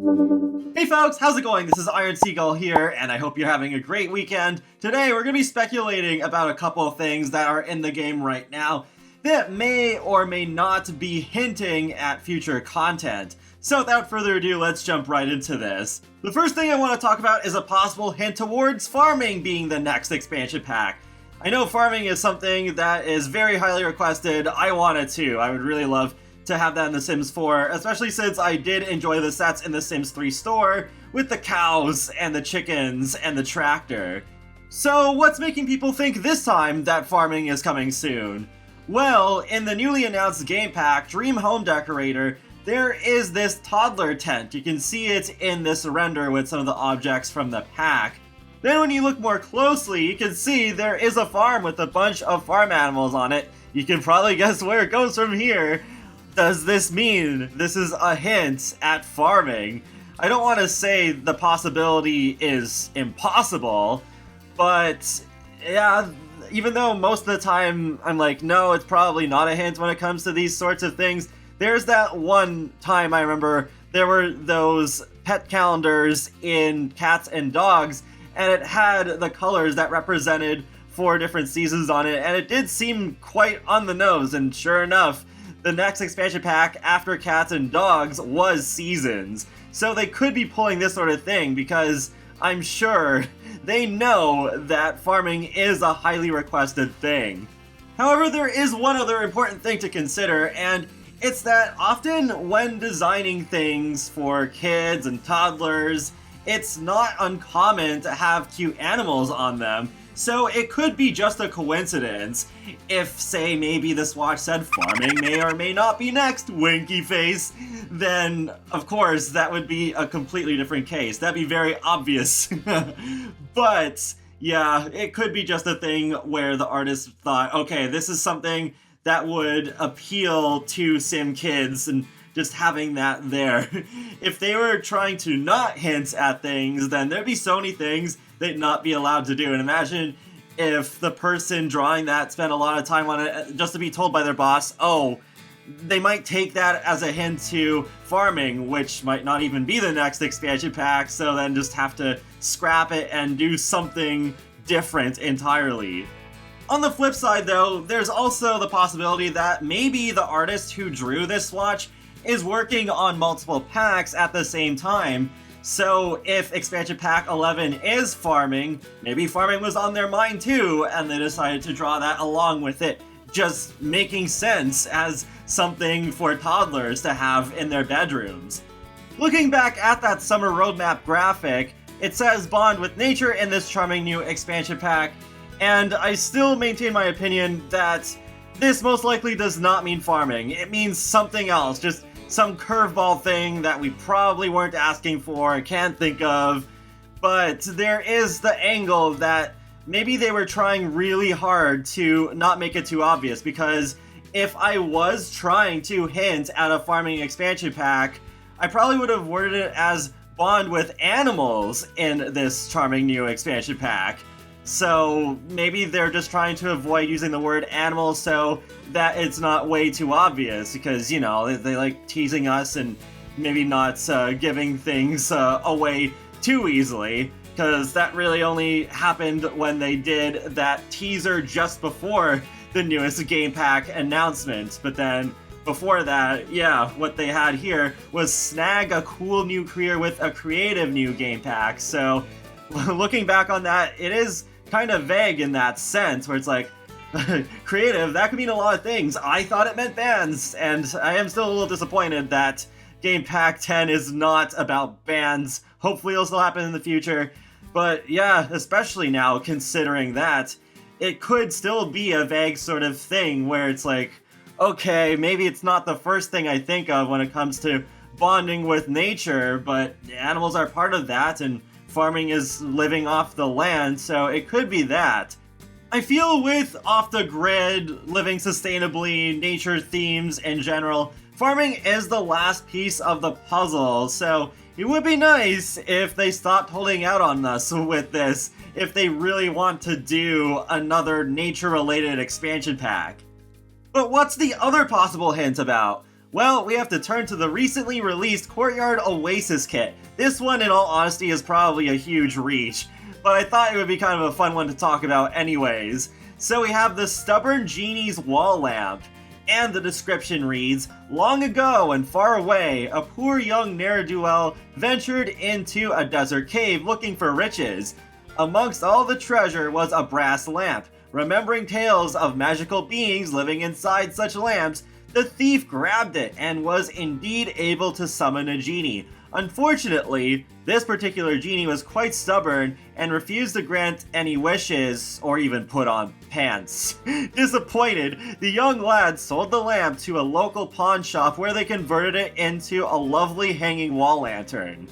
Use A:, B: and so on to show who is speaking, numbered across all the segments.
A: Hey folks, how's it going? This is Iron Seagull here, and I hope you're having a great weekend. Today we're going to be speculating about a couple of things that are in the game right now that may or may not be hinting at future content. So without further ado, let's jump right into this. The first thing I want to talk about is a possible hint towards farming being the next expansion pack. I know farming is something that is very highly requested. I want it too. I would really love to have that in The Sims 4, especially since I did enjoy the sets in The Sims 3 store with the cows and the chickens and the tractor. So what's making people think this time that farming is coming soon? Well, in the newly announced game pack, Dream Home Decorator, there is this toddler tent. You can see it in this render with some of the objects from the pack. Then when you look more closely, you can see there is a farm with a bunch of farm animals on it. You can probably guess where it goes from here. Does this mean this is a hint at farming? I don't want to say the possibility is impossible, but yeah, even though most of the time I'm like, no, it's probably not a hint when it comes to these sorts of things, there's that one time I remember there were those pet calendars in cats and dogs, and it had the colors that represented 4 different seasons on it, and it did seem quite on the nose, and sure enough, the next expansion pack after cats and dogs was seasons. So they could be pulling this sort of thing because I'm sure they know that farming is a highly requested thing. However, there is one other important thing to consider, and it's that often when designing things for kids and toddlers, it's not uncommon to have cute animals on them. So it could be just a coincidence if, say, maybe this watch said farming may or may not be next, winky face, then of course that would be a completely different case. That'd be very obvious. But yeah, it could be just a thing where the artist thought, okay, this is something that would appeal to sim kids and just having that there. If they were trying to not hint at things, then there'd be so many things they'd not be allowed to do. And imagine if the person drawing that spent a lot of time on it just to be told by their boss, oh, they might take that as a hint to farming, which might not even be the next expansion pack, so then just have to scrap it and do something different entirely. On the flip side though, there's also the possibility that maybe the artist who drew this watch is working on multiple packs at the same time. So if expansion pack 11 is farming, maybe farming was on their mind too, and they decided to draw that along with it, just making sense as something for toddlers to have in their bedrooms. Looking back at that summer roadmap graphic, it says bond with nature in this charming new expansion pack, and I still maintain my opinion that this most likely does not mean farming. It means something else, just some curveball thing that we probably weren't asking for, can't think of. But there is the angle that maybe they were trying really hard to not make it too obvious, because if I was trying to hint at a farming expansion pack, I probably would have worded it as bond with animals in this charming new expansion pack. So maybe they're just trying to avoid using the word animal so that it's not way too obvious, because, you know, they like teasing us and maybe not giving things away too easily, because that really only happened when they did that teaser just before the newest game pack announcement. But then before that, yeah, what they had here was snag a cool new career with a creative new game pack. So looking back on that, it is kind of vague in that sense, where it's like, creative, that could mean a lot of things. I thought it meant bands, and I am still a little disappointed that Game Pack 10 is not about bands. Hopefully it'll still happen in the future. But yeah, especially now, considering that, it could still be a vague sort of thing where it's like, okay, maybe it's not the first thing I think of when it comes to bonding with nature, but animals are part of that, and farming is living off the land, so it could be that. I feel with off-the-grid, living sustainably, nature themes in general, farming is the last piece of the puzzle, so it would be nice if they stopped holding out on us with this, if they really want to do another nature-related expansion pack. But what's the other possible hint about? Well, we have to turn to the recently released Courtyard Oasis kit. This one, in all honesty, is probably a huge reach, but I thought it would be kind of a fun one to talk about anyways. So we have the Stubborn Genie's wall lamp, and the description reads, "Long ago and far away, a poor young ne'er-do-well ventured into a desert cave looking for riches. Amongst all the treasure was a brass lamp. Remembering tales of magical beings living inside such lamps, the thief grabbed it and was indeed able to summon a genie. Unfortunately, this particular genie was quite stubborn and refused to grant any wishes or even put on pants. Disappointed, the young lad sold the lamp to a local pawn shop where they converted it into a lovely hanging wall lantern."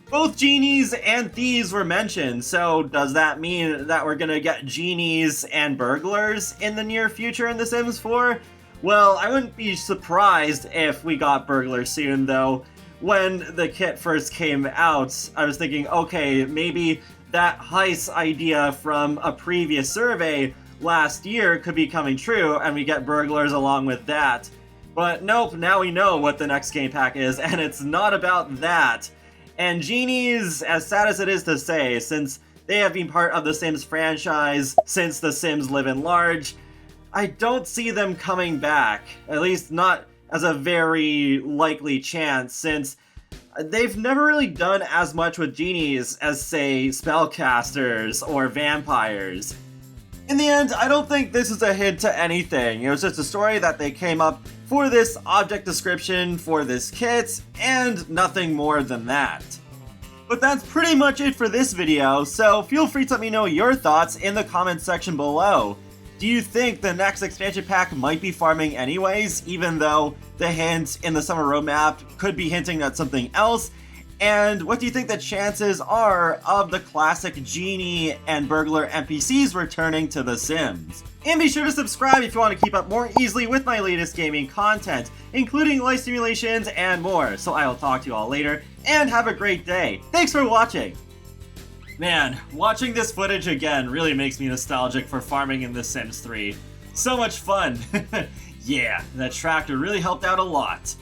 A: Both genies and thieves were mentioned, so does that mean that we're gonna get genies and burglars in the near future in The Sims 4? Well, I wouldn't be surprised if we got burglars soon, though. When the kit first came out, I was thinking, okay, maybe that heist idea from a previous survey last year could be coming true, and we get burglars along with that. But nope, now we know what the next game pack is, and it's not about that. And genies, as sad as it is to say, since they have been part of the Sims franchise since The Sims Live and Large, I don't see them coming back, at least not as a very likely chance, since they've never really done as much with genies as, say, spellcasters or vampires. In the end, I don't think this is a hint to anything. It was just a story that they came up for this object description for this kit, and nothing more than that. But that's pretty much it for this video, so feel free to let me know your thoughts in the comments section below. Do you think the next expansion pack might be farming anyways, even though the hint in the summer roadmap could be hinting at something else? And what do you think the chances are of the classic genie and burglar NPCs returning to The Sims? And be sure to subscribe if you want to keep up more easily with my latest gaming content, including life simulations and more. So I will talk to you all later, and have a great day. Thanks for watching! Man, watching this footage again really makes me nostalgic for farming in The Sims 3. So much fun! Yeah, that tractor really helped out a lot.